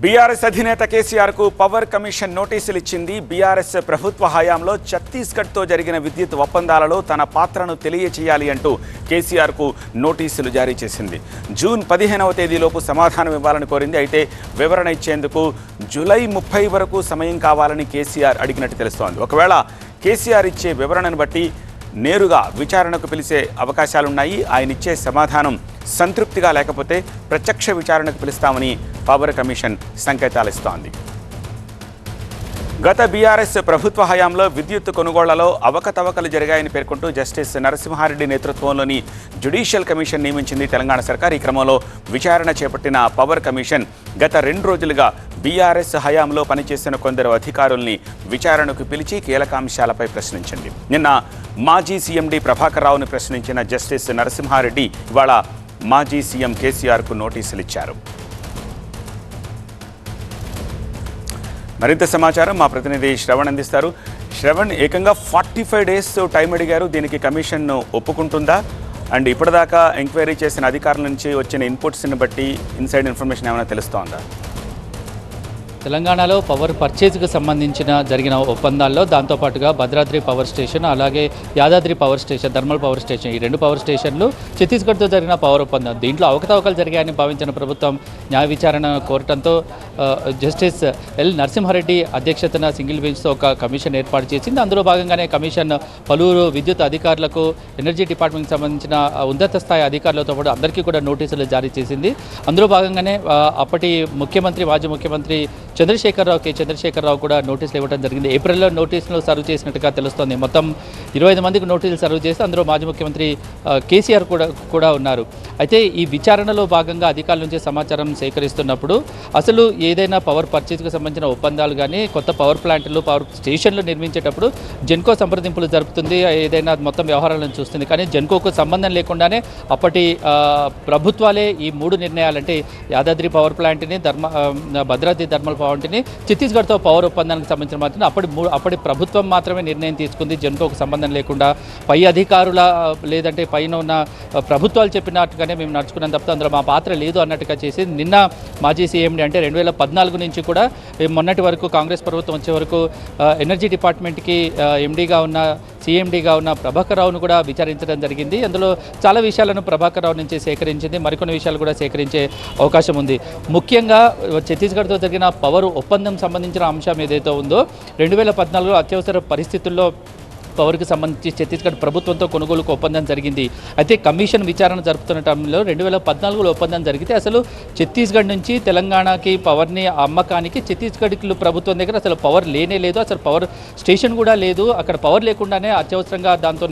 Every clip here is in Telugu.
బీఆర్ఎస్ అధినేత కేసీఆర్కు పవర్ కమిషన్ నోటీసులు ఇచ్చింది. బీఆర్ఎస్ ప్రభుత్వ హయాంలో ఛత్తీస్గఢ్తో జరిగిన విద్యుత్ ఒప్పందాలలో తన పాత్రను తెలియచేయాలి అంటూ కేసీఆర్కు నోటీసులు జారీ చేసింది. జూన్ 15వ తేదీలోపు సమాధానం ఇవ్వాలని కోరింది. అయితే వివరణ ఇచ్చేందుకు జూలై 30 వరకు సమయం కావాలని కేసీఆర్ అడిగినట్టు తెలుస్తోంది. ఒకవేళ కేసీఆర్ ఇచ్చే వివరణను బట్టి నేరుగా విచారణకు పిలిచే అవకాశాలున్నాయి. ఆయన ఇచ్చే సమాధానం సంతృప్తిగా లేకపోతే ప్రత్యక్ష విచారణకు పిలుస్తామని పవర్ కమిషన్ సంకేతాలిస్తోంది. గత బీఆర్ఎస్ ప్రభుత్వ హయాంలో విద్యుత్ కొనుగోళ్లలో అవకతవకలు జరిగాయని పేర్కొంటూ జస్టిస్ నరసింహారెడ్డి నేతృత్వంలోని జ్యుడిషియల్ కమిషన్ నియమించింది తెలంగాణ సర్కార్. ఈ క్రమంలో విచారణ చేపట్టిన పవర్ కమిషన్ గత 2 రోజులుగా బీఆర్ఎస్ హయాంలో పనిచేసిన కొందరు అధికారుల్ని విచారణకు పిలిచి కీలక అంశాలపై ప్రశ్నించింది. నిన్న మాజీ సీఎండీ ప్రభాకర్ రావును ప్రశ్నించిన జస్టిస్ నరసింహారెడ్డి ఇవాళ మాజీ సీఎం కేసీఆర్కు నోటీసులు ఇచ్చారు. మరింత సమాచారం మా ప్రతినిధి శ్రవణ్ అందిస్తారు. శ్రవణ్, ఏకంగా 45 డేస్ టైం అడిగారు. దీనికి కమిషన్ ఒప్పుకుంటుందా? అండ్ ఇప్పటిదాకా ఎంక్వైరీ చేసిన అధికారుల నుంచి వచ్చిన ఇన్పుట్స్ని బట్టి ఇన్సైడ్ ఇన్ఫర్మేషన్ ఏమైనా తెలుస్తోందా? తెలంగాణలో పవర్ పర్చేజ్కి సంబంధించిన జరిగిన ఒప్పందాల్లో దాంతోపాటుగా భద్రాద్రి పవర్ స్టేషన్, అలాగే Yadadri power station, thermal power station, ఈ 2 పవర్ స్టేషన్లు ఛత్తీస్గఢ్తో జరిగిన పవర్ ఒప్పందం. దీంట్లో అవకతవకలు జరిగాయని భావించిన ప్రభుత్వం న్యాయ విచారణ కోరటంతో జస్టిస్ ఎల్ నరసింహారెడ్డి అధ్యక్షతన సింగిల్ బెంచ్తో ఒక కమిషన్ ఏర్పాటు చేసింది. అందులో భాగంగానే కమిషన్ పలువురు విద్యుత్ అధికారులకు, ఎనర్జీ డిపార్ట్మెంట్కి సంబంధించిన ఉన్నత స్థాయి అధికారులతో పాటు అందరికీ కూడా నోటీసులు జారీ చేసింది. అందులో భాగంగానే అప్పటి ముఖ్యమంత్రి, మాజీ ముఖ్యమంత్రి కే చంద్రశేఖరరావు కూడా నోటీసులు ఇవ్వడం జరిగింది. ఏప్రిల్లో నోటీసులు సర్వ్ చేసినట్టుగా తెలుస్తోంది. మొత్తం 25 మందికి నోటీసులు సర్వ్ చేస్తే అందులో మాజీ ముఖ్యమంత్రి కేసీఆర్ కూడా ఉన్నారు. అయితే ఈ విచారణలో భాగంగా అధికారుల నుంచి సమాచారం సేకరిస్తున్నప్పుడు అసలు ఏదైనా పవర్ పర్చేజ్కి సంబంధించిన ఒప్పందాలు కానీ, కొత్త పవర్ ప్లాంట్లు, పవర్ స్టేషన్లు నిర్మించేటప్పుడు జెన్కో సంప్రదింపులు జరుపుతుంది, ఏదైనా మొత్తం వ్యవహారాలను చూస్తుంది. కానీ జెన్కోకు సంబంధం లేకుండానే అప్పటి ప్రభుత్వాలే ఈ 3 నిర్ణయాలంటే యాదాద్రి పవర్ ప్లాంట్ని, భద్రాద్రి థర్మల్ పవర్ని, ఛత్తీస్గఢ్తో పవర్ ఒప్పందానికి సంబంధించిన మాత్రం అప్పటి ప్రభుత్వం మాత్రమే నిర్ణయం తీసుకుంది. జెన్కోకు సంబంధం లేకుండా పై అధికారుల లేదంటే పైన ఉన్న ప్రభుత్వాలు చెప్పినట్టుగానే మేము నడుచుకున్నాం తప్ప అందులో మా పాత్ర లేదు అన్నట్టుగా చేసి నిన్న మాజీ సీఎండీ అంటే 2014 నుంచి కూడా మొన్నటి వరకు కాంగ్రెస్ ప్రభుత్వం వచ్చే వరకు ఎనర్జీ డిపార్ట్మెంట్కి ఎండీగా ఉన్న, సీఎండీగా ఉన్న ప్రభాకర్ రావును కూడా విచారించడం జరిగింది. అందులో చాలా విషయాలను ప్రభాకర్ రావు నుంచి సేకరించింది, మరికొన్ని విషయాలు కూడా సేకరించే అవకాశం ఉంది. ముఖ్యంగా ఛత్తీస్గఢ్తో జరిగిన పవర్ ఒప్పందం సంబంధించిన అంశం ఏదైతే ఉందో 2014లో అత్యవసర పరిస్థితుల్లో పవర్కి సంబంధించి ఛత్తీస్గఢ్ ప్రభుత్వంతో కొనుగోలుకు ఒప్పందం జరిగింది. అయితే కమిషన్ విచారణ జరుపుతున్న టైంలో 2014లో ఒప్పందం జరిగితే అసలు ఛత్తీస్గఢ్ నుంచి తెలంగాణకి పవర్ని అమ్మకానికి ఛత్తీస్గఢ్ ప్రభుత్వం దగ్గర అసలు పవర్ లేనే లేదు, అసలు పవర్ స్టేషన్ కూడా లేదు. అక్కడ పవర్ లేకుండానే అత్యవసరంగా దాంతో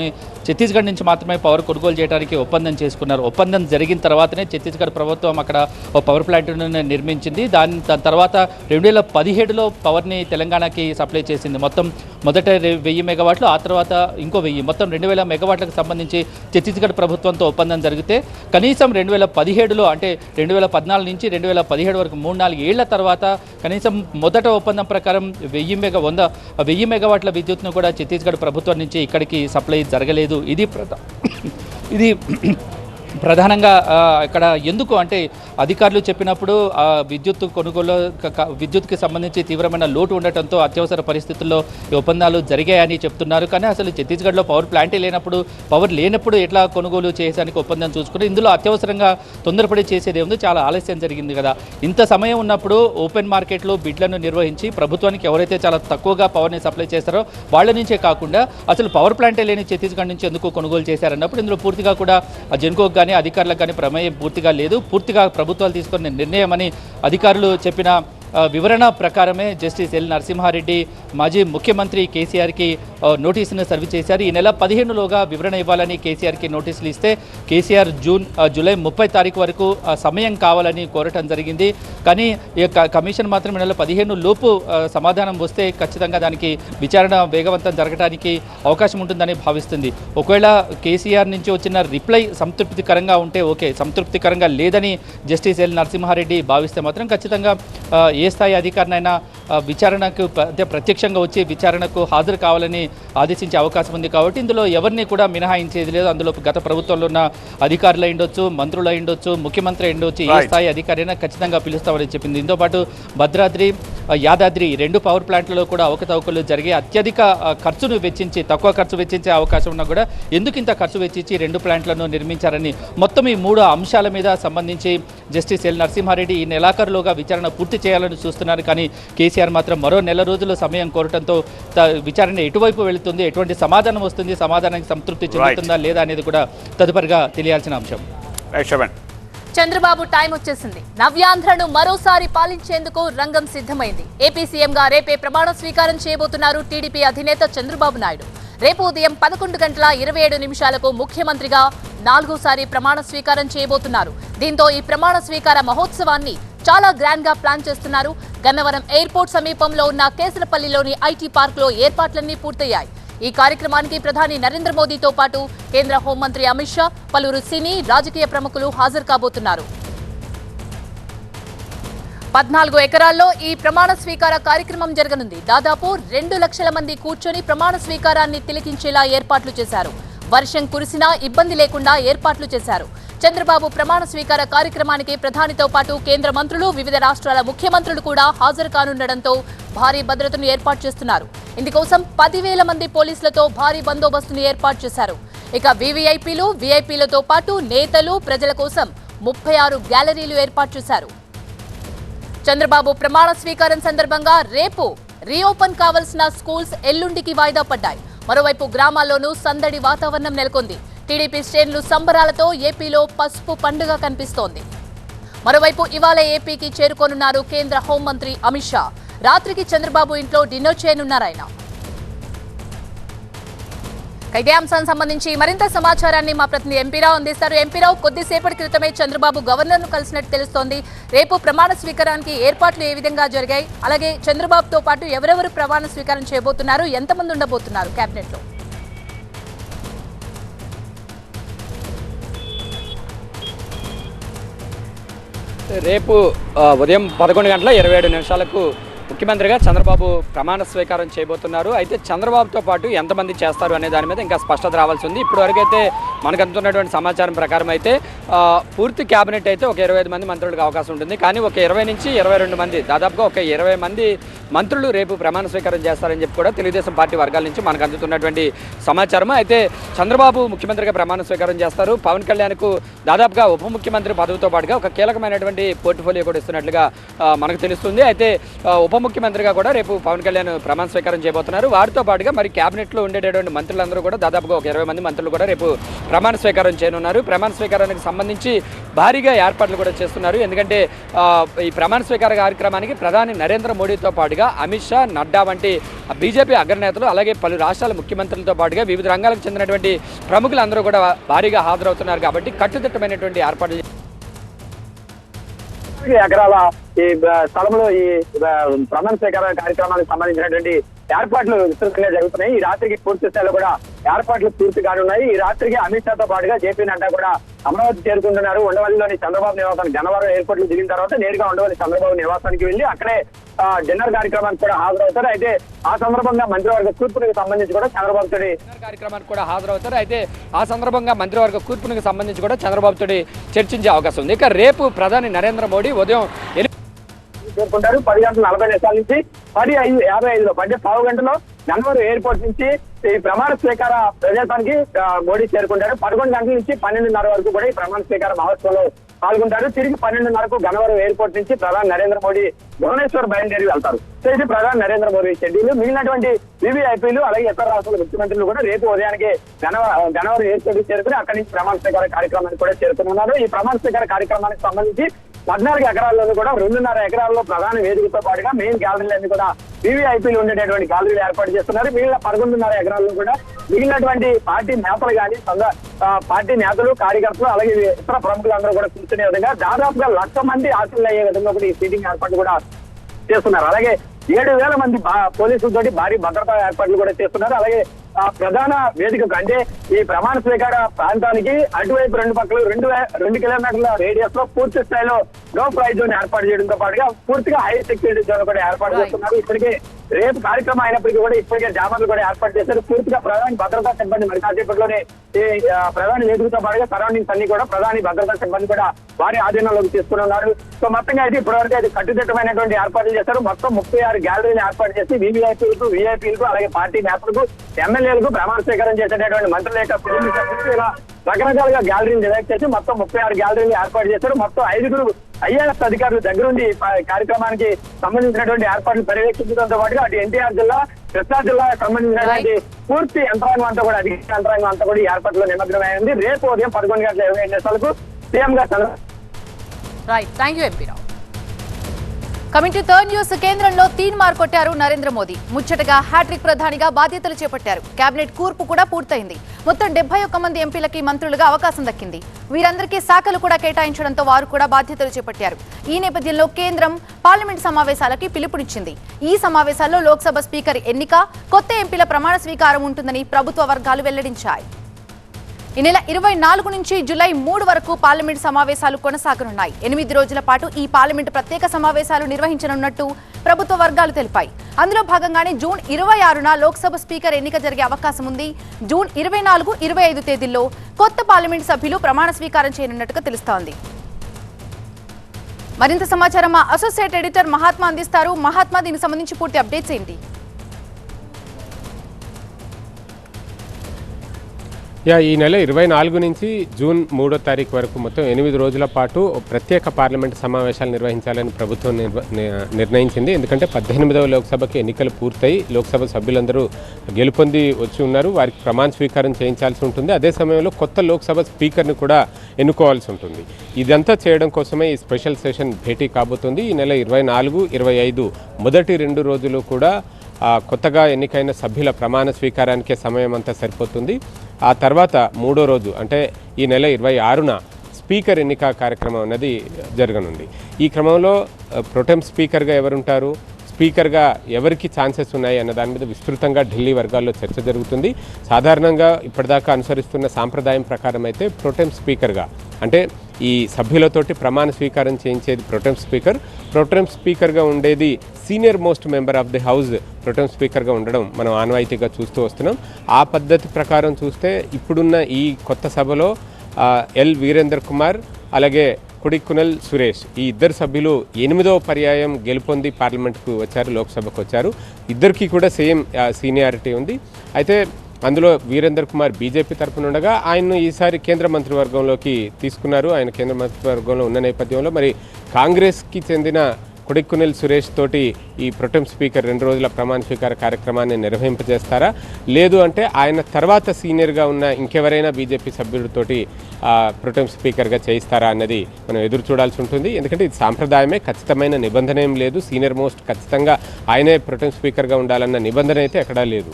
ఛత్తీస్గఢ్ నుంచి మాత్రమే పవర్ కొనుగోలు చేయడానికి ఒప్పందం చేసుకున్నారు. ఒప్పందం జరిగిన తర్వాతనే ఛత్తీస్గఢ్ ప్రభుత్వం అక్కడ ఒక పవర్ ప్లాంట్ను నిర్మించింది. దాని తర్వాత 2017లో పవర్ని తెలంగాణకి సప్లై చేసింది. మొత్తం మొదట 1000 మెగావాట్లు, ఆ తర్వాత ఇంకో 1000, మొత్తం 2000 మెగావాట్లకు సంబంధించి ఛత్తీస్గఢ్ ప్రభుత్వంతో ఒప్పందం జరిగితే కనీసం 2017లో అంటే 2014 నుంచి 2017 వరకు 3-4 ఏళ్ల తర్వాత కనీసం మొదట ఒప్పందం ప్రకారం 1000 మెగావాట్ల విద్యుత్ను కూడా ఛత్తీస్గఢ్ ప్రభుత్వం నుంచి ఇక్కడికి సప్లై జరగలేదు. ఇది ప్రధానంగా ఇక్కడ ఎందుకు అంటే అధికారులు చెప్పినప్పుడు విద్యుత్ కొనుగోలు విద్యుత్కి సంబంధించి తీవ్రమైన లోటు ఉండటంతో అత్యవసర పరిస్థితుల్లో ఈ ఒప్పందాలు జరిగాయని చెప్తున్నారు. కానీ అసలు ఛత్తీస్గఢ్లో పవర్ ప్లాంటే లేనప్పుడు, పవర్ లేనప్పుడు ఎట్లా కొనుగోలు చేయడానికి ఒప్పందం చూసుకుని ఇందులో అత్యవసరంగా తొందరపడి చేసేది ఉంది. చాలా ఆలస్యం జరిగింది కదా. ఇంత సమయం ఉన్నప్పుడు ఓపెన్ మార్కెట్లో బిడ్లను నిర్వహించి ప్రభుత్వానికి ఎవరైతే చాలా తక్కువగా పవర్ని సప్లై చేస్తారో వాళ్ళ నుంచే కాకుండా అసలు పవర్ ప్లాంటే లేని ఛత్తీస్గఢ్ నుంచి ఎందుకు కొనుగోలు చేశారన్నప్పుడు ఇందులో పూర్తిగా కూడా జెన్కోకు కానీ అధికారులకు కానీ ప్రమేయం పూర్తిగా లేదు. పూర్తిగా ప్రభుత్వాలు తీసుకున్న నిర్ణయం అని అధికారులు చెప్పిన వివరణ ప్రకారమే జస్టిస్ ఎల్ నరసింహారెడ్డి మాజీ ముఖ్యమంత్రి కేసీఆర్కి నోటీసును సర్వ్ చేశారు. ఈ నెల 15లోగా వివరణ ఇవ్వాలని కేసీఆర్కి నోటీసులు ఇస్తే కేసీఆర్ జూలై 30 తారీఖు వరకు సమయం కావాలని కోరటం జరిగింది. కానీ ఈ కమిషన్ మాత్రం ఈ నెల 15 లోపు సమాధానం వస్తే ఖచ్చితంగా దానికి విచారణ వేగవంతం జరగడానికి అవకాశం ఉంటుందని భావిస్తుంది. ఒకవేళ కేసీఆర్ నుంచి వచ్చిన రిప్లై సంతృప్తికరంగా ఉంటే ఓకే, సంతృప్తికరంగా లేదని జస్టిస్ ఎల్ నరసింహారెడ్డి భావిస్తే మాత్రం ఖచ్చితంగా ఏ స్థాయి అధికారినైనా విచారణకు అంటే ప్రత్యక్షంగా వచ్చి విచారణకు హాజరు కావాలని ఆదేశించే అవకాశం ఉంది. కాబట్టి ఇందులో ఎవరిని కూడా మినహాయించేది లేదు. అందులో గత ప్రభుత్వంలో ఉన్న అధికారులు అయ్యుండొచ్చు, మంత్రులు అయ్యుండొచ్చు, ముఖ్యమంత్రి అయ్యుండొచ్చు, ఏ స్థాయి అధికారైనా ఖచ్చితంగా పిలుస్తామని చెప్పింది. దీంతో పాటు భద్రాద్రి, యాదాద్రి 2 పవర్ ప్లాంట్లలో కూడా అవకతవకలు జరిగే అత్యధిక ఖర్చును వెచ్చించి తక్కువ ఖర్చు వెచ్చించే అవకాశం ఉన్నా కూడా ఎందుకు ఇంత ఖర్చు వెచ్చించి 2 ప్లాంట్లను నిర్మించారని మొత్తం ఈ 3 అంశాల మీద సంబంధించి జస్టిస్ ఎల్ నరసింహారెడ్డి ఈ నెలాఖరులోగా విచారణ పూర్తి చేయాలని చూస్తున్నారు. కానీ కేసీఆర్ మాత్రం మరో నెల రోజులు సమయం కోరటంతో విచారణ ఎటువైపు వెళుతుంది, ఎటువంటి సమాధానం వస్తుంది, సమాధానానికి సంతృప్తి చెందుతుందా లేదా అనేది కూడా తదుపరిగా తెలియాల్సిన అంశం. చంద్రబాబు టైం వచ్చేసింది. నవ్యాంధ్రను మరోసారి పాలించేందుకు రంగం సిద్ధమైంది. ఏపీ సీఎంగా రేపే ప్రమాణ స్వీకారం చేయబోతున్నారు టీడీపీ అధినేత చంద్రబాబు నాయుడు. రేపు ఉదయం 11:27 ముఖ్యమంత్రిగా 4వ ప్రమాణ స్వీకారం చేయబోతున్నారు. దీంతో ఈ ప్రమాణ స్వీకార మహోత్సవాన్ని చాలా గ్రాండ్ గా ప్లాన్ చేస్తున్నారు. గన్నవరం ఎయిర్పోర్ట్ సమీపంలో ఉన్న కేసరపల్లిలోని ఐటీ పార్క్ లో ఏర్పాట్లన్నీ పూర్తయ్యాయి. ఈ కార్యక్రమానికి ప్రధాని నరేంద్ర మోదీతో పాటు కేంద్ర హోంమంత్రి అమిత్ షా, పలువురు సినీ రాజకీయ ప్రముఖులు హాజరు కాబోతున్నారు. 14 ఎకరాల్లో ఈ ప్రమాణ స్వీకార కార్యక్రమం జరగనుంది. దాదాపు 2 లక్షల మంది కూర్చొని ప్రమాణ స్వీకారాన్ని తిలకించేలా ఏర్పాట్లు చేశారు. వర్షం కురిసినా ఇబ్బంది లేకుండా ఏర్పాట్లు చేశారు. చంద్రబాబు ప్రమాణ స్వీకార కార్యక్రమానికి ప్రధానితో పాటు కేంద్ర మంత్రులు, వివిధ రాష్ట్రాల ముఖ్యమంత్రులు కూడా హాజరు కానుండడంతో భారీ భద్రతను ఏర్పాటు చేస్తున్నారు. ఇందుకోసం 10,000 మంది పోలీసులతో భారీ బందోబస్తును ఏర్పాటు చేశారు. ఇక వీవీఐపీలు, వీఐపీలతో పాటు నేతలు, ప్రజల కోసం 36 గ్యాలరీలు ఏర్పాటు చేశారు. చంద్రబాబు ప్రమాణ స్వీకారం సందర్భంగా రేపు రీఓపెన్ కావాల్సిన స్కూల్స్ ఎల్లుండికి వాయిదా పడ్డాయి. మరోవైపు గ్రామాల్లోనూ సందడి వాతావరణం నెలకొంది. టీడీపీ శ్రేణులు సంబరాలతో ఏపీలో పసుపు పండుగ కనిపిస్తోంది. మరోవైపు ఇవాళ ఏపీకి చేరుకోనున్నారు కేంద్ర హోంమంత్రి అమిత్ షా. రాత్రికి చంద్రబాబు ఇంట్లో డిన్నర్ చేయనున్నారాయన. ఇదే అంశానికి సంబంధించి మరింత సమాచారాన్ని మా ప్రతినిధి ఎంపీరావు అందిస్తారు. ఎంపీరావు, కొద్దిసేపటి క్రితమే చంద్రబాబు గవర్నర్ను కలిసినట్టు తెలుస్తోంది. రేపు ప్రమాణ స్వీకారానికి ఏర్పాట్లు ఏ విధంగా జరిగాయి? అలాగే చంద్రబాబుతో పాటు ఎవరెవరు ప్రమాణ స్వీకారం చేయబోతున్నారు? ఎంతమంది ఉండబోతున్నారు కేబినెట్ లో? రేపు ఉదయం 11:27 ముఖ్యమంత్రిగా చంద్రబాబు ప్రమాణ స్వీకారం చేయబోతున్నారు. అయితే చంద్రబాబుతో పాటు ఎంతమంది చేస్తారు అనే దాని మీద ఇంకా స్పష్టత రావాల్సి ఉంది. ఇప్పటివరకైతే మనకు అందుతున్నటువంటి సమాచారం ప్రకారం అయితే పూర్తి క్యాబినెట్ అయితే ఒక 25 మంది మంత్రులకు అవకాశం ఉంటుంది. కానీ ఒక 20 నుంచి 22 మంది, దాదాపుగా ఒక 20 మంది మంత్రులు రేపు ప్రమాణ స్వీకారం చేస్తారని చెప్పి కూడా తెలుగుదేశం పార్టీ వర్గాల నుంచి మనకు అందుతున్నటువంటి సమాచారం. అయితే చంద్రబాబు ముఖ్యమంత్రిగా ప్రమాణ స్వీకారం చేస్తారు. పవన్ కళ్యాణ్కు దాదాపుగా ఉప ముఖ్యమంత్రి పదవితో పాటుగా ఒక కీలకమైనటువంటి పోర్ట్ఫోలియో కూడా ఇస్తున్నట్లుగా మనకు తెలుస్తుంది. అయితే ఉప ముఖ్యమంత్రిగా కూడా రేపు పవన్ కళ్యాణ్ ప్రమాణ స్వీకారం చేయబోతున్నారు. వారితో పాటుగా మరి క్యాబినెట్లో ఉండేటటువంటి మంత్రులందరూ కూడా దాదాపుగా ఒక 20 మంది మంత్రులు కూడా రేపు ప్రమాణ స్వీకారం చేయనున్నారు. ప్రమాణ స్వీకారానికి సంబంధించి భారీగా ఏర్పాట్లు కూడా చేస్తున్నారు. ఎందుకంటే ఈ ప్రమాణ స్వీకార కార్యక్రమానికి ప్రధాని నరేంద్ర మోడీతో పాటుగా అమిత్ షా, నడ్డా వంటి బీజేపీ అగ్రనేతలు, అలాగే పలు రాష్ట్రాల ముఖ్యమంత్రులతో పాటుగా వివిధ రంగాలకు చెందినటువంటి ప్రముఖులందరూ కూడా భారీగా హాజరవుతున్నారు. కాబట్టి కట్టుదిట్టమైనటువంటి ఏర్పాట్లు ఎకరాల ఈ స్థలంలో ఈ ప్రమాణ స్వీకార కార్యక్రమానికి సంబంధించినటువంటి ఏర్పాట్లు విస్తృతంగా జరుగుతున్నాయి. ఈ రాత్రికి పూర్తి స్థాయిలో కూడా ఏర్పాట్లు పూర్తి కానున్నాయి. ఈ రాత్రికి అమిత్ షాతో పాటుగా జేపీ నడ్డా కూడా అమరావతి చేరుకుంటున్నారు. ఉండవల్లిలోని చంద్రబాబు నివాసానికి గన్నవరం ఎయిర్పోర్ట్ లో దిగిన తర్వాత నేరుగా ఉండవల్లి చంద్రబాబు నివాసానికి వెళ్లి అక్కడే డిన్నర్ కార్యక్రమానికి కూడా హాజరవుతారు. అయితే ఆ సందర్భంగా మంత్రివర్గ కూర్పునికి సంబంధించి కూడా చంద్రబాబు తోటి కార్యక్రమానికి కూడా హాజరవుతారు. అయితే ఆ సందర్భంగా మంత్రివర్గ కూర్పునికి సంబంధించి కూడా చంద్రబాబు తోటి చర్చించే అవకాశం ఉంది. ఇక రేపు ప్రధాని నరేంద్ర మోడీ ఉదయం చేరుకుంటారు. 10:40 నుంచి 10:55 అంటే పావు గంటలో గన్నవరం ఎయిర్పోర్ట్ నుంచి ఈ ప్రమాణ స్వీకార ప్రదేశానికి మోడీ చేరుకుంటారు. 11 గంటల నుంచి 12:30 వరకు కూడా ఈ ప్రమాణ స్వీకార మహోత్సవంలో పాల్గొంటారు. తిరిగి 12:30కు గన్నవరం ఎయిర్పోర్ట్ నుంచి ప్రధాని నరేంద్ర మోడీ భువనేశ్వర్ బయలుదేరి వెళ్తారు. సో ఇది ప్రధాని నరేంద్ర మోడీ షెడ్యూల్. మిగిలినటువంటి వివిఐపీలు అలాగే ఇతర రాష్ట్రాల ముఖ్యమంత్రులు కూడా రేపు ఉదయానికి గన్నవరం ఎయిర్పోర్ట్ చేరుకుని అక్కడి నుంచి ప్రమాణ స్వీకార కార్యక్రమానికి కూడా చేరుకున్నారు. ఈ ప్రమాణ స్వీకార కార్యక్రమానికి సంబంధించి 14 ఎకరాల్లోనూ కూడా 2.5 ఎకరాల్లో ప్రధాన వేదికతో పాటుగా మెయిన్ గ్యాలరీలన్నీ కూడా వివిఐపీలు ఉండేటటువంటి గ్యాలరీలు ఏర్పాటు చేస్తున్నారు. మిగిలిన 11.5 ఎకరాల్లో కూడా మిగిలినటువంటి పార్టీ నేతలు కానీ పార్టీ నేతలు, కార్యకర్తలు అలాగే ఇతర ప్రముఖులందరూ కూడా కూర్చునే విధంగా దాదాపుగా 1,00,000 మంది ఆశలు అయ్యే విధంగా కూడా ఈ సీటింగ్ ఏర్పాటు కూడా చేస్తున్నారు. అలాగే 7,000 మంది పోలీసులతోటి భారీ భద్రతా ఏర్పాట్లు కూడా చేస్తున్నారు. అలాగే ప్రధాన వేదికకు అంటే ఈ ప్రమాణ స్వీకార ప్రాంతానికి అటువైపు రెండు పక్కలు 2 కిలోమీటర్ల రేడియస్ లో పూర్తి స్థాయిలో నో ఫ్లై జోన్ ఏర్పాటు చేయడంతో పాటుగా పూర్తిగా హై సెక్యూరిటీ జోన్ కూడా ఏర్పాటు చేస్తున్నారు. ఇప్పటికే రేపు కార్యక్రమం అయినప్పటికీ కూడా ఇప్పటికే జామర్లు కూడా ఏర్పాటు చేశారు. పూర్తిగా ప్రధాని భద్రతా సిబ్బంది మరి కాసేపట్లోనే ఈ ప్రధాని వేదికతో పాటుగా సరౌండింగ్స్ అన్ని కూడా ప్రధాని భద్రతా సిబ్బంది కూడా వారి ఆధీనంలోకి తీసుకుని ఉన్నారు. సో మొత్తంగా అయితే ఇప్పటివరకు అది కట్టుదిట్టమైనటువంటి ఏర్పాట్లు చేశారు. మొత్తం 36 గ్యాలరీలు ఏర్పాటు చేసి వీవీఐపీలకు అలాగే పార్టీ నేతలకు ఎమ్మెల్యేలకు ప్రమాణ స్వీకారం చేసేటటువంటి మంత్రుల యొక్క ఇలా రకరకాలుగా గ్యాలరీలు డివైడ్ చేసి మొత్తం 36 గ్యాలరీలు ఏర్పాటు చేశారు. మొత్తం 5 ఐఏఎస్ అధికారులు దగ్గరుండి కార్యక్రమానికి సంబంధించినటువంటి ఏర్పాట్లు పర్యవేక్షించడంతో పాటుగా అటు ఎన్టీఆర్ జిల్లా కృష్ణా జిల్లాకు సంబంధించినటువంటి పూర్తి యంత్రాంగం అంతా కూడా అధికార యంత్రాంగం అంతా కూడా ఈ ఏర్పాట్లో నిమగ్నమైంది. రేపు ఉదయం 11:25 సీఎం గా right, thank you MP Rao. Coming to third news. కేంద్రంలో తీన్మార్ కొట్టారు నరేంద్ర మోదీ. ముచ్చటగా హ్యాట్రిక్ ప్రధానిగా బాధ్యతలు చేపట్టారు. కేబినెట్ కూర్పు కూడా పూర్తయింది. మొత్తం 71 మంది ఎంపీలకి మంత్రులుగా అవకాశం దక్కింది. వీరందరికీ శాఖలు కూడా కేటాయించడంతో వారు కూడా బాధ్యతలు చేపట్టారు. ఈ నేపథ్యంలో కేంద్రం పార్లమెంట్ సమావేశాలకి పిలుపునిచ్చింది. ఈ సమావేశాల్లో లోక్సభ స్పీకర్ ఎన్నిక, కొత్త ఎంపీల ప్రమాణ స్వీకారం ఉంటుందని ప్రభుత్వ వర్గాలు వెల్లడించాయి. ఈ నెల 24 నుంచి జూలై 3 వరకు పార్లమెంట్ సమావేశాలు కొనసాగనున్నాయి. 8 రోజుల పాటు ఈ పార్లమెంట్ ప్రత్యేక సమావేశాలు నిర్వహించనున్నట్టు ప్రభుత్వ వర్గాలు తెలిపాయి. అందులో భాగంగానే జూన్ 26న లోక్సభ స్పీకర్ ఎన్నిక జరిగే అవకాశం ఉంది. జూన్ 24, 25 తేదీల్లో కొత్త పార్లమెంట్ సభ్యులు ప్రమాణ స్వీకారం చేయనున్నట్టుగా తెలుస్తోంది. మరింత సమాచారం మా అసోసియేట్ ఎడిటర్ మహాత్మా అందిస్తారు. మహాత్మా, దీనికి సంబంధించి పూర్తి అప్డేట్స్ ఏంటి? ఈ నెల 24 నుంచి జూన్ 3వ తారీఖు వరకు మొత్తం 8 రోజుల పాటు ప్రత్యేక పార్లమెంటు సమావేశాలు నిర్వహించాలని ప్రభుత్వం నిర్ణయించింది. ఎందుకంటే 18వ లోక్సభకి ఎన్నికలు పూర్తయి లోక్సభ సభ్యులందరూ గెలుపొంది వచ్చి ఉన్నారు. వారికి ప్రమాణ స్వీకారం చేయించాల్సి ఉంటుంది. అదే సమయంలో కొత్త లోక్సభ స్పీకర్ని కూడా ఎన్నుకోవాల్సి ఉంటుంది. ఇదంతా చేయడం కోసమే ఈ స్పెషల్ సెషన్ భేటీ కాబోతుంది. ఈ నెల 24, 25 మొదటి 2 రోజులు కూడా కొత్తగా ఎన్నికైన సభ్యుల ప్రమాణ స్వీకారానికే సమయం అంతా సరిపోతుంది. ఆ తర్వాత 3వ రోజు అంటే ఈ నెల 26న స్పీకర్ ఎన్నిక కార్యక్రమం అనేది జరగనుంది. ఈ క్రమంలో ప్రొటెం స్పీకర్గా ఎవరుంటారు, స్పీకర్గా ఎవరికి ఛాన్సెస్ ఉన్నాయి అన్న దాని మీద విస్తృతంగా ఢిల్లీ వర్గాల్లో చర్చ జరుగుతుంది. సాధారణంగా ఇప్పటిదాకా అనుసరిస్తున్న సాంప్రదాయం ప్రకారం అయితే ప్రొటెం స్పీకర్గా అంటే ఈ సభ్యులతోటి ప్రమాణ స్వీకారం చేయించేది ప్రొటెం స్పీకర్గా ఉండేది senior most member of the house pro tem స్పీకర్గా ఉండడం మనం ఆనవాయితీగా చూస్తూ వస్తున్నాం. ఆ పద్ధతి ప్రకారం చూస్తే ఇప్పుడున్న ఈ కొత్త సభలో ఎల్ వీరేందర్ కుమార్ అలాగే కొడిక్కునల్ సురేష్ ఈ ఇద్దరు సభ్యులు 8వ పర్యాయం గెలుపొంది పార్లమెంట్కు వచ్చారు, లోక్సభకు వచ్చారు. ఇద్దరికీ కూడా సేమ్ సీనియారిటీ ఉంది. అయితే అందులో వీరేందర్ కుమార్ బీజేపీ తరఫున ఉండగా ఆయన్ను ఈసారి కేంద్ర మంత్రివర్గంలోకి తీసుకున్నారు. ఆయన కేంద్ర మంత్రివర్గంలో ఉన్న నేపథ్యంలో మరి కాంగ్రెస్కి చెందిన కొడిక్కునెల్ సురేష్ తోటి ఈ ప్రొటెం స్పీకర్ 2 రోజుల ప్రమాణ స్వీకార కార్యక్రమాన్ని నిర్వహింపజేస్తారా, లేదు అంటే ఆయన తర్వాత సీనియర్గా ఉన్న ఇంకెవరైనా బీజేపీ సభ్యుడితోటి ప్రొటెం స్పీకర్గా చేయిస్తారా అన్నది మనం ఎదురు చూడాల్సి ఉంటుంది. ఎందుకంటే ఇది సాంప్రదాయమే, ఖచ్చితమైన నిబంధన ఏం లేదు. సీనియర్ మోస్ట్ ఖచ్చితంగా ఆయనే ప్రొటెం స్పీకర్గా ఉండాలన్న నిబంధన అయితే ఎక్కడా లేదు.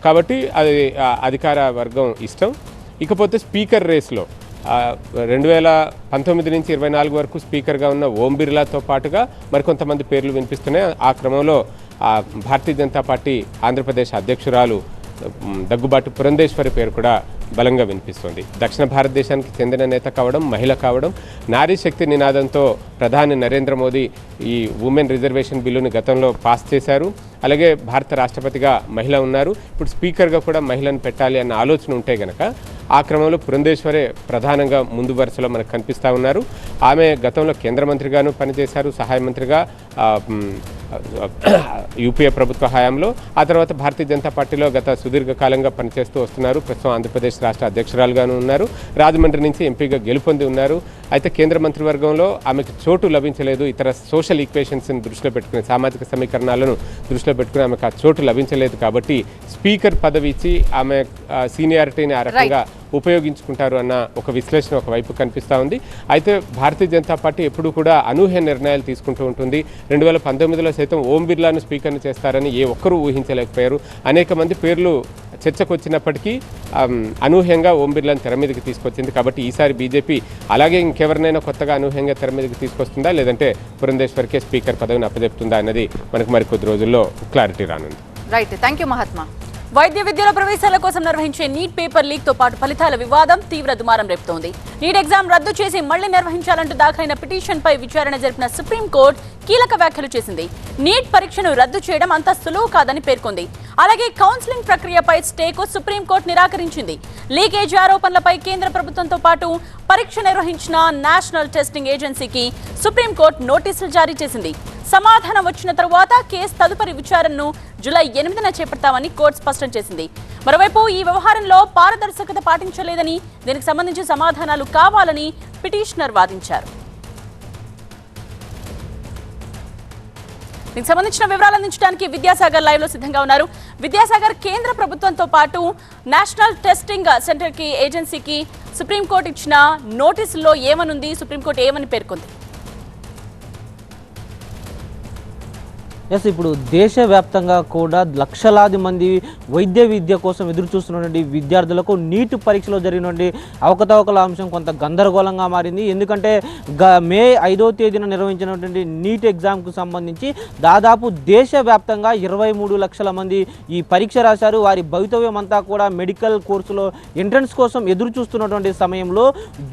కాబట్టి అది అధికార వర్గం ఇష్టం. ఇకపోతే స్పీకర్ రేస్లో 2019 నుంచి 24 వరకు స్పీకర్గా ఉన్న ఓం బిర్లాతో పాటుగా మరికొంతమంది పేర్లు వినిపిస్తున్నాయి. ఆ క్రమంలో భారతీయ జనతా పార్టీ ఆంధ్రప్రదేశ్ అధ్యక్షురాలు దగ్గుబాటి పురంధేశ్వరి పేరు కూడా బలంగా వినిపిస్తోంది. దక్షిణ భారతదేశానికి చెందిన నేత కావడం, మహిళ కావడం, నారీ శక్తి నినాదంతో ప్రధాని నరేంద్ర మోదీ ఈ ఉమెన్ రిజర్వేషన్ బిల్లుని గతంలో పాస్ చేశారు. అలాగే భారత రాష్ట్రపతిగా మహిళ ఉన్నారు. ఇప్పుడు స్పీకర్గా కూడా మహిళను పెట్టాలి అన్న ఆలోచన ఉంటే గనక ఆ క్రమంలో పురంధేశ్వరే ప్రధానంగా ముందు వరుసలో మనకు కనిపిస్తూ ఉన్నారు. ఆమె గతంలో కేంద్ర మంత్రిగాను పనిచేశారు, సహాయ మంత్రిగా యూపీఏ ప్రభుత్వ హయాంలో. ఆ తర్వాత భారతీయ జనతా పార్టీలో గత సుదీర్ఘకాలంగా పనిచేస్తూ వస్తున్నారు. ప్రస్తుతం ఆంధ్రప్రదేశ్ రాష్ట్ర అధ్యక్షురాలుగాను ఉన్నారు. రాజమండ్రి నుంచి ఎంపీగా గెలుపొంది ఉన్నారు. అయితే కేంద్ర మంత్రివర్గంలో ఆమెకు చోటు లభించలేదు. ఇతర సోషల్ ఈక్వేషన్స్ని దృష్టిలో పెట్టుకుని, సామాజిక సమీకరణాలను దృష్టిలో పెట్టుకుని ఆమెకు ఆ చోటు లభించలేదు. కాబట్టి స్పీకర్ పదవి ఇచ్చి ఆమె సీనియారిటీని ఆ రకంగా ఉపయోగించుకుంటారు అన్న ఒక విశ్లేషణ ఒకవైపు కనిపిస్తూ ఉంది. అయితే భారతీయ జనతా పార్టీ ఎప్పుడూ కూడా అనూహ్య నిర్ణయాలు తీసుకుంటూ ఉంటుంది. 2019లో సైతం ఓం బిర్లాను స్పీకర్ని చేస్తారని ఏ ఒక్కరూ ఊహించలేకపోయారు. అనేక మంది పేర్లు చర్చకు వచ్చినప్పటికీ అనూహ్యంగా ఓం బిర్లాను తెర మీదకి తీసుకొచ్చింది. కాబట్టి ఈసారి బీజేపీ అలాగే ఇంకెవరినైనా కొత్తగా అనూహ్యంగా తెర మీదకి తీసుకొస్తుందా, లేదంటే పురంధేశ్వరికే స్పీకర్ పదవిని అప్పజెప్తుందా అన్నది మనకు మరికొద్ది రోజుల్లో క్లారిటీ రానుంది. Right, thank you Mahatma. వైద్య విద్యలో ప్రవేశాల కోసం నిర్వహించే నీట్ పేపర్ లీక్ తో పాటు ఫలితాల వివాదం తీవ్ర దుమారం రేపుతోంది. నీట్ ఎగ్జామ్ రద్దు చేసి మళ్లీ నిర్వహించాలంటూ దాఖలైన పిటిషన్ పై విచారణ జరిపిన సుప్రీంకోర్టు కీలక వ్యాఖ్యలు చేసింది. నీట్ పరీక్షను రద్దు చేయడం అంత సులువు కాదని పేర్కొంది. అలాగే కౌన్సిలింగ్ ప్రక్రియపై స్టేకు సుప్రీంకోర్టు నిరాకరించింది. లీకేజ్ ఆరోపణలపై కేంద్ర ప్రభుత్వంతో పాటు పరీక్ష నిర్వహించిన నేషనల్ టెస్టింగ్ ఏజెన్సీకి సుప్రీంకోర్టు నోటీసులు జారీ చేసింది. సమాధానం వచ్చిన తరువాత కేసు తదుపరి విచారణను జూలై 8న చేపడతామని కోర్టు స్పష్టం చేసింది. మరోవైపు ఈ వ్యవహారంలో పారదర్శకత పాటించలేదని, దీనికి సంబంధించి సమాధానాలు కావాలని పిటిషనర్ వాదించారు. దీనికి సంబంధించిన వివరాలు అందించడానికి విద్యాసాగర్ లైవ్ లో సిద్ధంగా ఉన్నారు. విద్యాసాగర్, కేంద్ర ప్రభుత్వంతో పాటు నేషనల్ టెస్టింగ్ సెంటర్ కి ఏజెన్సీకి సుప్రీంకోర్టు ఇచ్చిన నోటీసుల్లో ఏమనుంది, సుప్రీంకోర్టు ఏమని పేర్కొంది? ఇప్పుడు దేశవ్యాప్తంగా కూడా లక్షలాది మంది వైద్య విద్య కోసం ఎదురు చూస్తున్నటువంటి విద్యార్థులకు నీట్ పరీక్షలో జరిగినటువంటి అవకతవకల అంశం కొంత గందరగోళంగా మారింది. ఎందుకంటే మే 5వ తేదీన నిర్వహించినటువంటి నీట్ ఎగ్జామ్కు సంబంధించి దాదాపు దేశవ్యాప్తంగా 23 లక్షల మంది ఈ పరీక్ష రాశారు. వారి భవితవ్యం అంతా కూడా మెడికల్ కోర్సులో ఎంట్రన్స్ కోసం ఎదురు చూస్తున్నటువంటి సమయంలో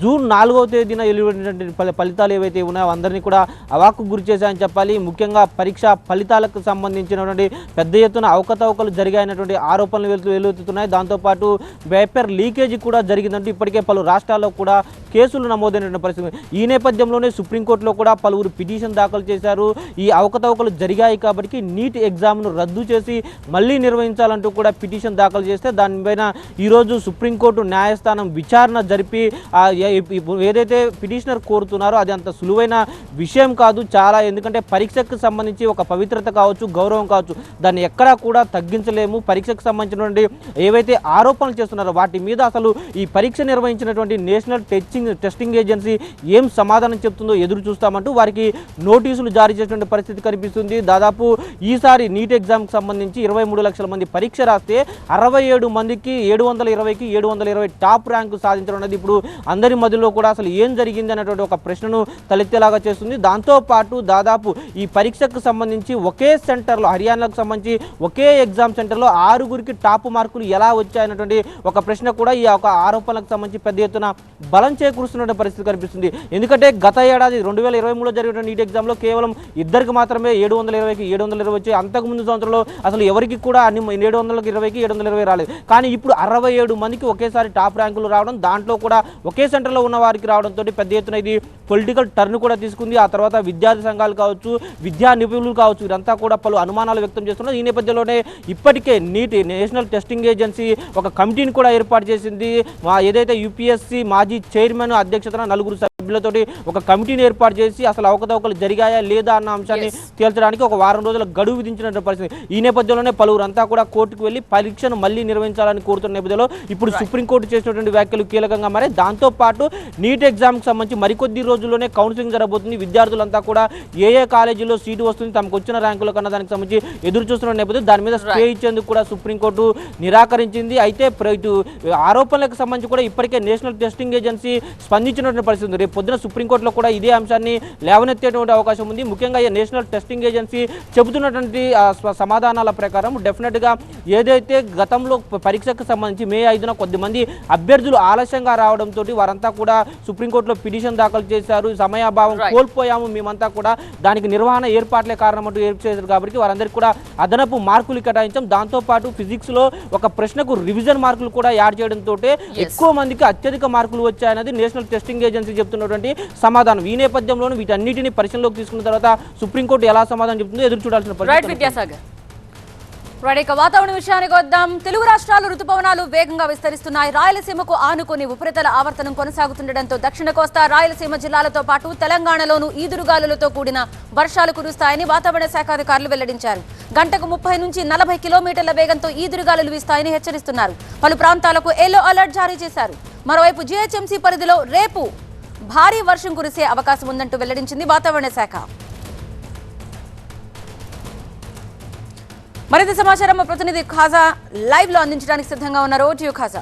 జూన్ 4వ తేదీన వెలువడినటువంటి ఫలితాలు ఏవైతే ఉన్నాయో అందరినీ కూడా అవాక్కు గురి చేశాయని చెప్పాలి. ముఖ్యంగా పరీక్ష ఫలితాలకు సంబంధించినటువంటి పెద్ద ఎత్తున అవకతవకలు జరిగాయనటువంటి ఆరోపణలు వెలువెత్తుతున్నాయి. దాంతోపాటు పేపర్ లీకేజీ కూడా జరిగిందంటూ ఇప్పటికే పలు రాష్ట్రాల్లో కూడా కేసులు నమోదైనటువంటి పరిస్థితి. ఈ నేపథ్యంలోనే సుప్రీంకోర్టులో కూడా పలువురు పిటిషన్ దాఖలు చేశారు. ఈ అవకతవకలు జరిగాయి కాబట్టి నీట్ ఎగ్జామ్ను రద్దు చేసి మళ్ళీ నిర్వహించాలంటూ కూడా పిటిషన్ దాఖలు చేస్తే దానిపైన ఈరోజు సుప్రీంకోర్టు న్యాయస్థానం విచారణ జరిపి ఏదైతే పిటిషనర్ కోరుతున్నారో అది అంత సులువైన విషయం కాదు చాలా. ఎందుకంటే పరీక్షకు సంబంధించి ఒక పవిత్రత కావచ్చు, గౌరవం కావచ్చు, దాన్ని ఎక్కడా కూడా తగ్గించలేము. పరీక్షకు సంబంధించినటువంటి ఏవైతే ఆరోపణలు చేస్తున్నారో వాటి మీద అసలు ఈ పరీక్ష నిర్వహించినటువంటి నేషనల్ టెస్టింగ్ ఏజెన్సీ ఏం సమాధానం చెప్తుందో ఎదురు చూస్తామంటూ వారికి నోటీసులు జారీ చేసినటువంటి పరిస్థితి కనిపిస్తుంది. దాదాపు ఈసారి నీట్ ఎగ్జామ్కి సంబంధించి 23 లక్షల మంది పరీక్ష రాస్తే 67 మందికి 720కి 720 టాప్ ర్యాంకు సాధించడం అనేది ఇప్పుడు అందరి మధ్యలో కూడా అసలు ఏం జరిగింది అనేటువంటి ఒక ప్రశ్నను తలెత్తేలాగా చేస్తుంది. దాంతోపాటు దాదాపు ఈ పరీక్షకు సంబంధించి ఒకే సెంటర్లో హర్యానాకు సంబంధించి ఒకే ఎగ్జామ్ సెంటర్లో 6గురికి టాప్ మార్కులు ఎలా వచ్చాయన్నటువంటి ఒక ప్రశ్న కూడా ఈ ఒక ఆరోపణలకు సంబంధించి పెద్ద ఎత్తున బలం చేకూరుస్తున్న పరిస్థితి కనిపిస్తుంది. ఎందుకంటే గత ఏడాది 2023లో జరిగిన నీట్ ఎగ్జామ్లో కేవలం 2కి మాత్రమే 720కి 720 వచ్చాయి. అంతకుముందు సంవత్సరంలో అసలు ఎవరికి కూడా అన్ని 720కి 720 రాలేదు. కానీ ఇప్పుడు 67 మందికి ఒకేసారి టాప్ ర్యాంకులు రావడం, దాంట్లో కూడా ఒకే సెంటర్లో ఉన్న వారికి రావడంతో పెద్ద ఎత్తున ఇది పొలిటికల్ టర్న్ కూడా తీసుకుంది. ఆ తర్వాత విద్యార్థి సంఘాలు కావచ్చు, విద్యా నిపుణులు కావచ్చు, వీరంతా కూడా పలు అనుమానాలు వ్యక్తం చేస్తున్నారు. ఈ నేపథ్యంలోనే ఇప్పటికే నీట్ నేషనల్ టెస్టింగ్ ఏజెన్సీ ఒక కమిటీని కూడా ఏర్పాటు చేసింది. ఏదైతే యూపీఎస్సీ మాజీ చైర్మన్ అధ్యక్షతన 4 సభ్యులతోటి ఒక కమిటీని ఏర్పాటు చేసి అసలు అవకతవకలు జరిగాయా లేదా అన్న అంశాన్ని తేల్చడానికి ఒక వారం రోజుల గడువు విధించిన పరిస్థితి. ఈ నేపథ్యంలోనే పలువురంతా కూడా కోర్టుకు వెళ్లి పరీక్షను మళ్ళీ నిర్వహించాలని కోరుతున్న నేపథ్యంలో ఇప్పుడు సుప్రీంకోర్టు చేసినటువంటి వ్యాఖ్యలు కీలకంగా మారాయి. దాంతోపాటు నీట్ ఎగ్జామ్కి సంబంధించి మరికొద్ది రోజుల్లోనే కౌన్సిలింగ్ జరగబోతుంది. విద్యార్థులంతా కూడా ఏ కాలేజీలో సీటు వస్తుంది, తమకు వచ్చిన ర్యాంకుల కన్నా దానికి సంబంధించి ఎదురు చూస్తున్న నేపథ్యం దాని మీద స్టే ఇచ్చేందుకు కూడా సుప్రీంకోర్టు నిరాకరించింది. అయితే ఇటు ఆరోపణలకు సంబంధించి కూడా ఇప్పటికే నేషనల్ టెస్టింగ్ ఏజెన్సీ స్పందించినటువంటి పరిస్థితి ఉంది. రేపు పొద్దున సుప్రీంకోర్టులో కూడా ఇదే అంశాన్ని లేవనెత్తేటువంటి అవకాశం ఉంది. ముఖ్యంగా ఈ నేషనల్ టెస్టింగ్ ఏజెన్సీ చెబుతున్నటువంటి సమాధానాల ప్రకారం డెఫినెట్గా ఏదైతే గతంలో పరీక్షకు సంబంధించి మే 5న కొద్దిమంది అభ్యర్థులు ఆలస్యంగా రావడంతో వారంతా కూడా సుప్రీంకోర్టులో పిటిషన్ దాఖలు చేశారు. సమయాభావం కోల్పోయాము, మేమంతా కూడా దానికి నిర్వహణ ఏర్పాట్లే కారణం అంటూ చేశారు. కాబట్టి వారందరికీ కూడా అదనపు మార్కులు కేటాయించాం. దాంతోపాటు ఫిజిక్స్లో ఒక ప్రశ్నకు రివిజన్ మార్కులు కూడా యాడ్ చేయడంతో ఎక్కువ మందికి అత్యధిక మార్కులు వచ్చాయన్నది నేషనల్ టెస్టింగ్ ఏజెన్సీ చెప్తున్నటువంటి సమాధానం. ఈ నేపథ్యంలోనూ వీటన్నిటిని పరిశీలనలోకి తీసుకున్న తర్వాత సుప్రీంకోర్టు ఎలా సమాధానం చెప్తుందో ఎదురు చూడాల్సిన పరిస్థితి. ఇక వాతావరణ విషయానికి వద్దాం. తెలుగు రాష్ట్రాలు రుతుపవనాలు వేగంగా విస్తరిస్తున్నాయి. రాయలసీమకు ఆనుకుని ఉపరితల ఆవర్తనం కొనసాగుతుండటంతో దక్షిణ కోస్తా రాయలసీమ జిల్లాలతో పాటు తెలంగాణలోనూ ఈదురుగాలులతో కూడిన వర్షాలు కురుస్తాయని వాతావరణ శాఖ అధికారులు వెల్లడించారు. గంటకు 30 నుంచి 40 కిలోమీటర్ల వేగంతో ఈదురుగాలులు వీస్తాయని హెచ్చరిస్తున్నారు. పలు ప్రాంతాలకు ఎల్లో అలర్ట్ జారీ చేశారు. మరోవైపు జీహెచ్ఎంసీ పరిధిలో రేపు భారీ వర్షం కురిసే అవకాశం ఉందంటూ వెల్లడించింది వాతావరణ శాఖ. మరింత సమాచారం మా ప్రతినిధి ఖాజా లైవ్ లో అందించడానికి సిద్ధంగా ఉన్నారు. Vote you Khaja.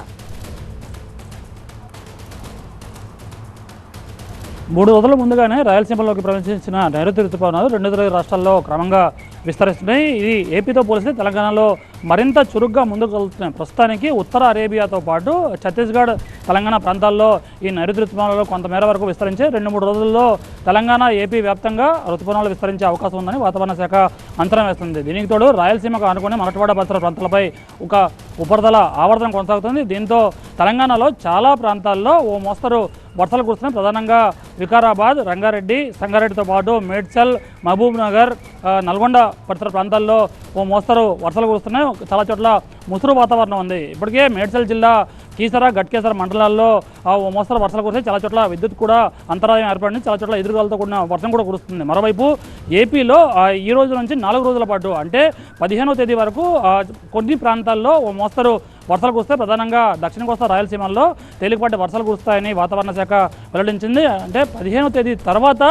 3 రోజుల ముందుగానే రాయలసీమలోకి ప్రవేశించిన నైరుతి రుతుపవనాలు 2 తెలుగు రాష్ట్రాల్లో క్రమంగా విస్తరిస్తున్నాయి. ఇది ఏపీతో పోలిస్తే తెలంగాణలో మరింత చురుగ్గా ముందుకు వెళ్తున్నాయి. ప్రస్తుతానికి ఉత్తర అరేబియాతో పాటు ఛత్తీస్గఢ్, తెలంగాణ ప్రాంతాల్లో ఈ నైరుతి ఋతుపవనాలు కొంతమేర వరకు విస్తరించి 2-3 రోజుల్లో తెలంగాణ, ఏపీ వ్యాప్తంగా ఋతుపవనాలు విస్తరించే అవకాశం ఉందని వాతావరణ శాఖ అంచనా వేస్తుంది. దీనికి తోడు రాయలసీమకు ఆనుకుని మరాఠవాడ పరిసర ప్రాంతాలపై ఒక ఉపరితల ఆవర్తనం కొనసాగుతుంది. దీంతో తెలంగాణలో చాలా ప్రాంతాల్లో ఓ మోస్తరు వర్షాలు కురుస్తున్నాయి. ప్రధానంగా వికారాబాద్, రంగారెడ్డి, సంగారెడ్డితో పాటు మేడ్చల్, మహబూబ్ నగర్, నల్గొండ పరిసర ప్రాంతాల్లో ఓ మోస్తరు వర్షాలు కురుస్తున్నాయి. చాలా చోట్ల ముసురు వాతావరణం ఉంది. ఇప్పటికే మేడ్చల్ జిల్లా కీసర, గట్కేసర మండలాల్లో ఓ మోస్తరు వర్షాలు కురిస్తే చాలా చోట్ల విద్యుత్ కూడా అంతరాయం ఏర్పడింది. చాలా చోట్ల ఎదురుగాలతో కూడిన వర్షం కూడా కురుస్తుంది. మరోవైపు ఏపీలో ఈ రోజు నుంచి 4 రోజుల పాటు అంటే 15వ తేదీ వరకు కొన్ని ప్రాంతాల్లో ఓ మోస్తరు వర్షాలు కురిస్తే ప్రధానంగా దక్షిణ కోస్తా రాయలసీమల్లో తేలికపాటి వర్షాలు కురుస్తాయని వాతావరణ శాఖ వెల్లడించింది. అంటే 15వ తేదీ తర్వాత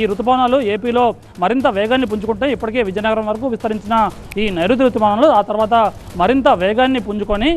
ఈ ఋతుపవనాలు ఏపీలో మరింత వేగాన్ని పుంజుకుంటాయి. ఇప్పటికే విజయనగరం వరకు విస్తరించిన ఈ నైరుతి ఋతుపవనాలు ఆ తర్వాత మరింత వేగాన్ని పుంజుకొని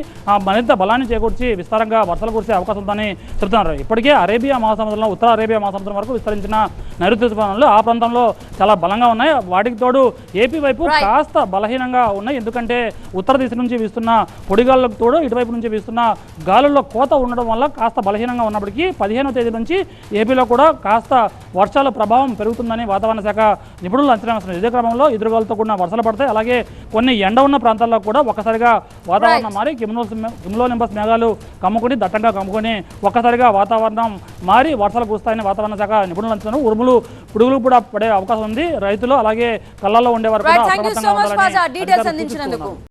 మరింత బలాన్ని చేకూర్చి విస్తారంగా వర్షాలు కురిసే అవకాశం ఉందని చెబుతున్నారు. ఇప్పటికే అరేబియా మహాసముద్రంలో, ఉత్తర అరేబియా మహాసముద్రం వరకు విస్తరించిన నైరుతి ఋతుపవనాలు ఆ ప్రాంతంలో చాలా బలంగా ఉన్నాయి. వాటికి తోడు ఏపీ వైపు కాస్త బలహీనంగా ఉన్నాయి. ఎందుకంటే ఉత్తర దిశ నుంచి వీస్తున్న పొడిగాళ్ళకు తోడు ఇటువైపు నుంచి వీస్తున్న గాలుల్లో కోత ఉండడం వల్ల కాస్త బలహీనంగా ఉన్నప్పటికీ 15వ తేదీ నుంచి ఏపీలో కూడా కాస్త వర్షాల ప్రభావం పెరుగుతుందని వాతావరణ శాఖ నిపుణులు అంచనా వేస్తున్నారు. ఇదే క్రమంలో ఎదురుగాలతో కూడిన వర్షాలు పడతాయి. అలాగే కొన్ని ఎండ ఉన్న ప్రాంతాల్లో కూడా ఒక్కసారిగా వాతావరణం మారి కిమ్లోనింబస్ మేఘాలు కమ్ముకొని దట్టంగా కమ్ముకొని ఒక్కసారిగా వాతావరణం మారి వర్షాలు కురుస్తాయని వాతావరణ శాఖ నిపుణులు అంచనా. ఉరుములు, పిడుగులు కూడా పడే అవకాశం ఉంది. రైతులు అలాగే కళ్ళల్లో ఉండేవారు కూడా అప్రమత్తంగా ఉండాలని